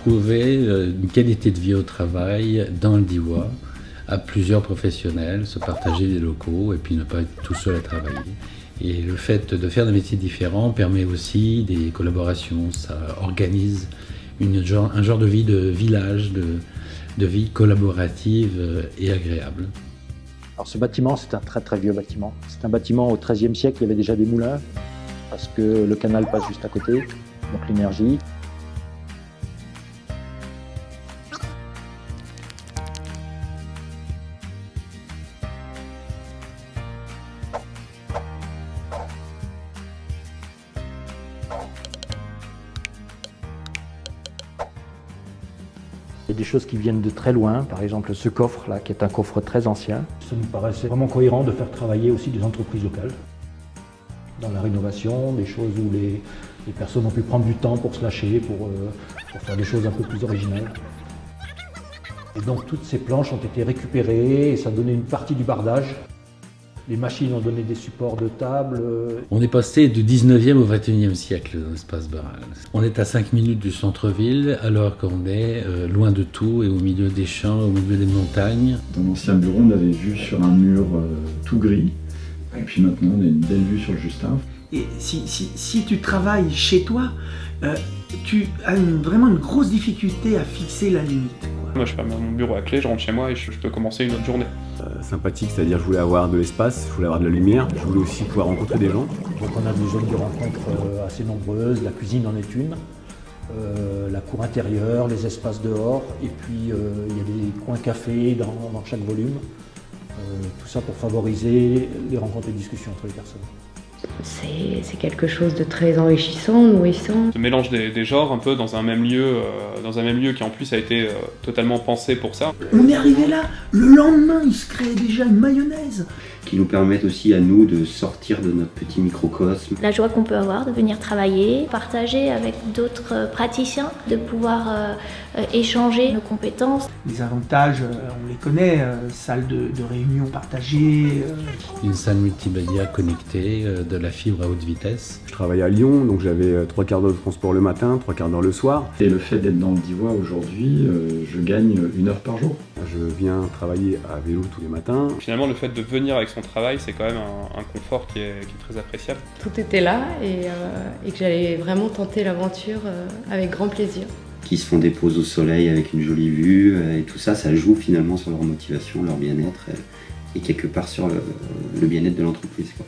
retrouver une qualité de vie au travail dans le Diois, à plusieurs professionnels, se partager des locaux et puis ne pas être tout seul à travailler. Et le fait de faire des métiers différents permet aussi des collaborations, ça organise un genre de vie de village, de vie collaborative et agréable. Alors ce bâtiment, c'est un très très vieux bâtiment. C'est un bâtiment au XIIIe siècle, il y avait déjà des moulins, parce que le canal passe juste à côté, donc l'énergie. Il y a des choses qui viennent de très loin, par exemple ce coffre-là, qui est un coffre très ancien. Ça nous paraissait vraiment cohérent de faire travailler aussi des entreprises locales dans la rénovation, des choses où les personnes ont pu prendre du temps pour se lâcher, pour faire des choses un peu plus originales. Et donc toutes ces planches ont été récupérées et ça donnait une partie du bardage. Les machines ont donné des supports de table. On est passé du 19e au 21e siècle dans l'espace Barral. On est à 5 minutes du centre-ville alors qu'on est loin de tout et au milieu des champs, au milieu des montagnes. Dans l'ancien bureau, on avait vu sur un mur tout gris. Et puis maintenant, on a une belle vue sur le Justin. Et si tu travailles chez toi, tu as vraiment une grosse difficulté à fixer la limite, quoi. Moi je ferme mon bureau à clé, je rentre chez moi et je peux commencer une autre journée. Sympathique, c'est-à-dire je voulais avoir de l'espace, je voulais avoir de la lumière, je voulais aussi pouvoir rencontrer des gens. Donc on a des zones de rencontre assez nombreuses, la cuisine en est une, la cour intérieure, les espaces dehors, et puis il y a des coins cafés dans chaque volume. Tout ça pour favoriser les rencontres et discussions entre les personnes. C'est quelque chose de très enrichissant, nourrissant. Ce mélange des genres un peu dans un même lieu qui en plus a été totalement pensé pour ça. On est arrivé là, le lendemain il se crée déjà une mayonnaise. Qui nous permettent aussi à nous de sortir de notre petit microcosme. La joie qu'on peut avoir de venir travailler, partager avec d'autres praticiens, de pouvoir échanger nos compétences. Les avantages, on les connaît, salle de réunion partagée. Une salle multimédia connectée, de la fibre à haute vitesse. Je travaillais à Lyon, donc j'avais 3 quarts d'heure de transport le matin, 3 quarts d'heure le soir. Et le fait d'être dans le Diois aujourd'hui, je gagne 1 heure par jour. Je viens travailler à vélo tous les matins. Finalement le fait de venir avec son travail, c'est quand même un confort qui est très appréciable. Tout était là et que j'allais vraiment tenter l'aventure avec grand plaisir. Qui se font des pauses au soleil avec une jolie vue, et tout ça, ça joue finalement sur leur motivation, leur bien-être, et quelque part sur le bien-être de l'entreprise, quoi.